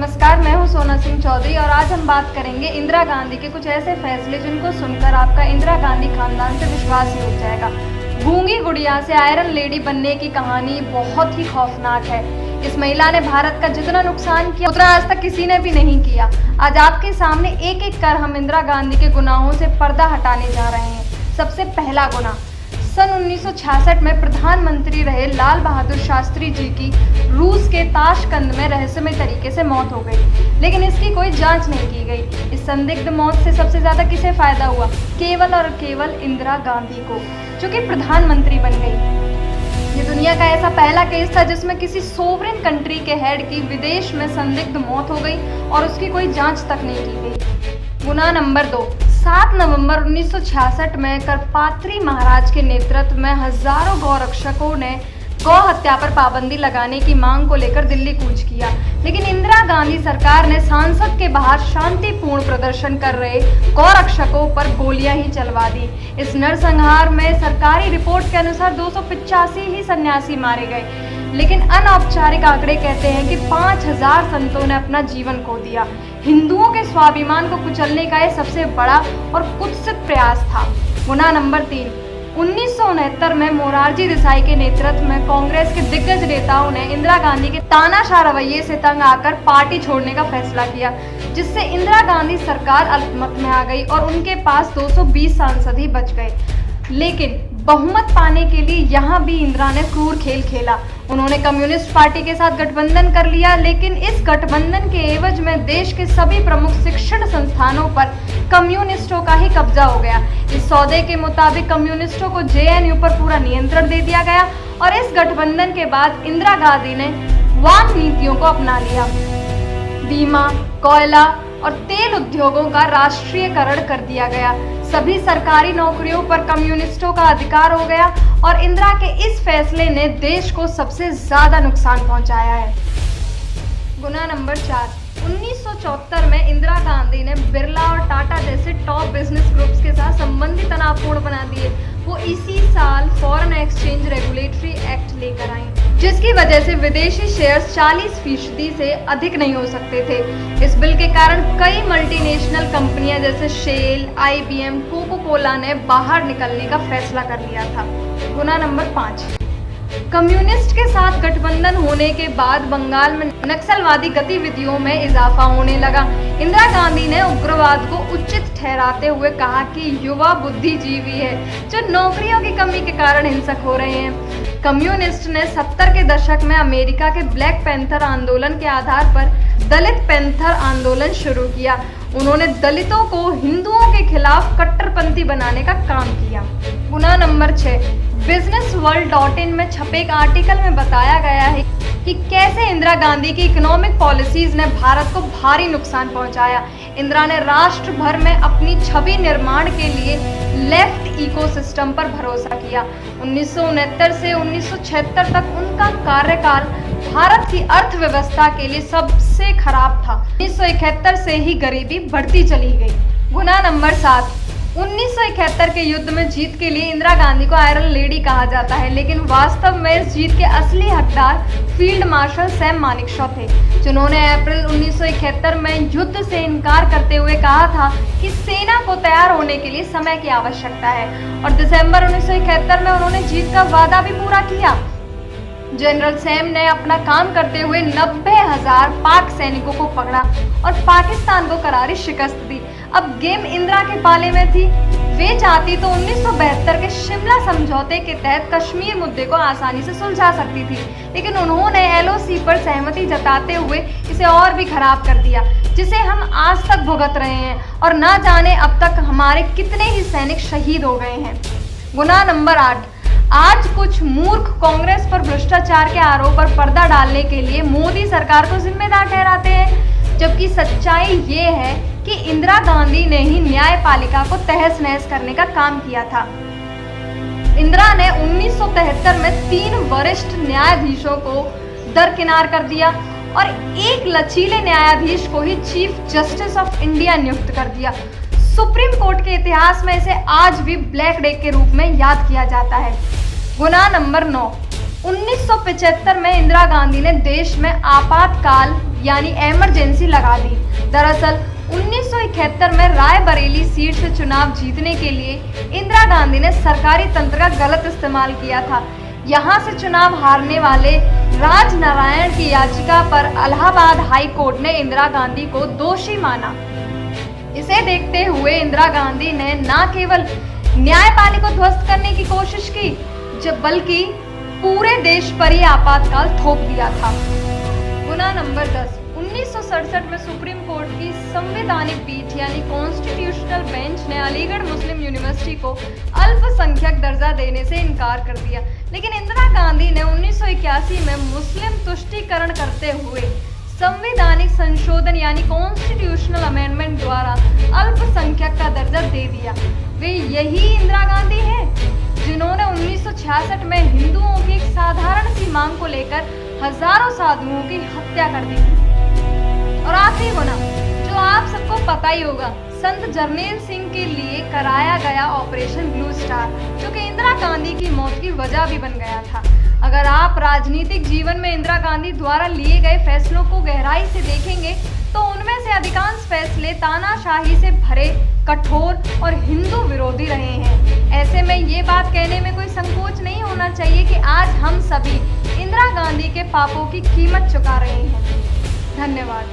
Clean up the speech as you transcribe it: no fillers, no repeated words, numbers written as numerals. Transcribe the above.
नमस्कार, मैं हूं सोना सिंह चौधरी और आज हम बात करेंगे इंदिरा गांधी के कुछ ऐसे फैसले जिनको सुनकर आपका इंदिरा गांधी खानदान से विश्वास ही उठ जाएगा। गूंगी गुड़िया से आयरन लेडी बनने की कहानी बहुत ही खौफनाक है। इस महिला ने भारत का जितना नुकसान किया उतना आज तक किसी ने भी नहीं किया। आज आपके सामने एक एक कर हम इंदिरा गांधी के गुनाहों से पर्दा हटाने जा रहे हैं। सबसे पहला गुनाह, सन 1966 में प्रधानमंत्री रहे लाल बहादुर शास्त्री जी की रूस के ताशकंद में रहस्यमय तरीके से मौत हो गई, लेकिन इसकी कोई जांच नहीं की गई। इस संदिग्ध मौत से सबसे ज्यादा किसे फायदा हुआ? केवल और केवल इंदिरा गांधी को, जो कि प्रधानमंत्री बन गई। ये दुनिया का ऐसा पहला केस था जिसमें किसी सोवरेन कंट्री के हेड की विदेश में संदिग्ध मौत हो गई और उसकी कोई जांच तक नहीं की गई। गुनाह नंबर 2, 7 नवंबर 1966 में करपात्री महाराज के नेतृत्व में हजारों गौरक्षकों ने गौ हत्या पर पाबंदी लगाने की मांग को लेकर दिल्ली कूच किया, लेकिन इंदिरा गांधी सरकार ने सांसद के बाहर शांतिपूर्ण प्रदर्शन कर रहे गौरक्षकों पर गोलियां ही चलवा दी। इस नरसंहार में सरकारी रिपोर्ट के अनुसार 285 ही सन्यासी मारे गए, लेकिन अनौपचारिक आंकड़े कहते हैं कि 5000 संतों ने अपना जीवन खो दिया। हिंदुओं के स्वाभिमान को कुचलने का यह सबसे बड़ा और कुत्सित प्रयास था। गुनाह नंबर 3, 1969 में मोरारजी देसाई के नेतृत्व में कांग्रेस के दिग्गज नेताओं ने इंदिरा गांधी के तानाशाह रवैये से तंग आकर पार्टी छोड़ने का फैसला किया, जिससे इंदिरा गांधी सरकार अल्पमत में आ गई और उनके पास 220 सांसद ही बच गए। लेकिन बहुमत पाने के लिए यहाँ भी इंदिरा ने क्रूर खेल खेला। उन्होंने कम्युनिस्ट पार्टी के साथ गठबंधन कर लिया, लेकिन इस गठबंधन के एवज में देश के सभी प्रमुख शिक्षण संस्थानों पर कम्युनिस्टों का ही कब्जा हो गया। इस सौदे के मुताबिक कम्युनिस्टों को जेएनयू पर पूरा नियंत्रण दे दिया गया और इस गठबंधन के बाद इंदिरा गांधी ने वाम नीतियों को अपना लिया। बीमा, कोयला और तेल उद्योगों का राष्ट्रीयकरण कर दिया गया। सभी सरकारी नौकरियों पर कम्युनिस्टों का अधिकार हो गया और इंदिरा के इस फैसले ने देश को सबसे ज्यादा नुकसान पहुंचाया है। गुनाह नंबर 4, 1974 में इंदिरा गांधी ने बिरला और टाटा जैसे टॉप बिजनेस ग्रुप्स के साथ संबंधी तनावपूर्ण बना दिए। वो इसी साल फॉरेन एक्सचेंज रेगुलेटरी एक्ट लेकर आई, जिसकी वजह से विदेशी शेयर्स 40% से अधिक नहीं हो सकते थे। इस बिल के कारण कई मल्टीनेशनल कंपनियां जैसे शेल, IBM, कोको कोला ने बाहर निकलने का फैसला कर लिया था। गुनाह नंबर 5, कम्युनिस्ट के साथ गठबंधन होने के बाद बंगाल में नक्सलवादी गतिविधियों में इजाफा होने लगा। इंदिरा गांधी ने उग्रवाद को उचित ठहराते हुए कहा कि युवा बुद्धिजीवी है जो नौकरियों की कमी के कारण हिंसक हो रहे हैं। कम्युनिस्ट ने 70 के दशक में अमेरिका के ब्लैक पैंथर आंदोलन के आधार पर दलित पैंथर आंदोलन शुरू किया। उन्होंने दलितों को हिंदुओं के खिलाफ कट्टरपंथी बनाने का काम किया। गुनाह नंबर 6, businessworld.in में छपे एक आर्टिकल में बताया गया है कि कैसे इंदिरा गांधी की इकोनॉमिक पॉलिसीज ने भारत को भारी नुकसान पहुंचाया। इंदिरा ने राष्ट्र भर में अपनी छवि निर्माण के लिए लेफ्ट इकोसिस्टम पर भरोसा किया। 1969 से 1976 तक उनका कार्यकाल भारत की अर्थव्यवस्था के लिए सबसे खराब था। 1971 से ही गरीबी बढ़ती चली गई। गुनाह नंबर 7, 1971 के युद्ध में जीत के लिए इंदिरा गांधी को आयरन लेडी कहा जाता है, लेकिन वास्तव में इस जीत के असली हकदार फील्ड मार्शल सैम मानेकशॉ थे, जिन्होंने अप्रैल 1971 में युद्ध से इनकार करते हुए कहा था कि सेना को तैयार होने के लिए समय की आवश्यकता है, और दिसंबर 1971 में उन्होंने जीत का वादा भी पूरा किया। जनरल सैम ने अपना काम करते हुए 90,000 पाक सैनिकों को पकड़ा और पाकिस्तान को करारी शिकस्त दी। अब गेम इंदिरा के पाले में थी। वे चाहती तो 1972 के शिमला समझौते के तहत कश्मीर मुद्दे को आसानी से सुलझा सकती थी, लेकिन उन्होंने LOC पर सहमति जताते हुए इसे और भी खराब कर दिया, जिसे हम आज तक भुगत रहे हैं और ना जाने अब तक हमारे कितने ही सैनिक शहीद हो गए हैं। गुनाह नंबर 8, आज कुछ मूर्ख कांग्रेस पर भ्रष्टाचार के आरोप पर पर्दा डालने के लिए मोदी सरकार को जिम्मेदार ठहराते हैं, जबकि सच्चाई ये है कि इंदिरा गांधी ने ही न्यायपालिका को तहस नहस करने का काम किया था। इंदिरा ने 1973 में 3 वरिष्ठ न्यायाधीशों को दरकिनार कर दिया और एक लचीले न्यायाधीश को ही चीफ जस्टिस ऑफ इंडिया नियुक्त कर दिया। सुप्रीम कोर्ट के इतिहास में इसे आज भी ब्लैक डे के रूप में याद किया जाता है। गुनाह नंबर 9, 1975 में इंदिरा गांधी ने देश में आपातकाल यानी इमरजेंसी लगा दी। दरअसल 1971 में रायबरेली सीट से चुनाव जीतने के लिए इंदिरा गांधी ने सरकारी तंत्र का गलत इस्तेमाल किया था। यहां से चुनाव हारने वाले राज नारायण की याचिका पर इलाहाबाद हाई कोर्ट ने इंदिरा गांधी को दोषी माना। इसे देखते हुए इंदिरा गांधी ने न केवल न्यायपालिका को ध्वस्त करने की कोशिश की, बल्कि पूरे देश पर ही आपातकाल थोप दिया था। गुना नंबर 10, 1967 में सुप्रीम कोर्ट की संवैधानिक पीठ यानी कॉन्स्टिट्यूशनल बेंच ने अलीगढ़ मुस्लिम यूनिवर्सिटी को अल्पसंख्यक दर्जा देने से इनकार कर दिया। लेकिन इंदिरा गांधी ने 1981 में मुस्लिम तुष्टीकरण करते हुए संवैधानिक संशोधन यानी कॉन्स्टिट्यूशनल अमेंडमेंट द्वारा अल्पसंख्यक का दर्जा दे दिया। वे यही इंदिरा गांधी हैं जिन्होंने 1966 में हिंदुओं की एक साधारण सी मांग को लेकर हजारों साधुओं की हत्या कर दी। और आखिरी गुना जो आप सबको पता ही होगा, संत जरनैल सिंह के लिए कराया गया ऑपरेशन ब्लू स्टार, जो कि इंदिरा गांधी की मौत की वजह भी बन गया था। अगर आप राजनीतिक जीवन में इंदिरा गांधी द्वारा लिए गए फैसलों को गहराई से देखेंगे तो उनमें से अधिकांश फैसले तानाशाही से भरे, कठोर और हिंदू विरोधी रहे हैं। ऐसे में ये बात कहने में कोई संकोच नहीं होना चाहिए कि आज हम सभी इंदिरा गांधी के पापों की कीमत चुका रहे हैं। धन्यवाद।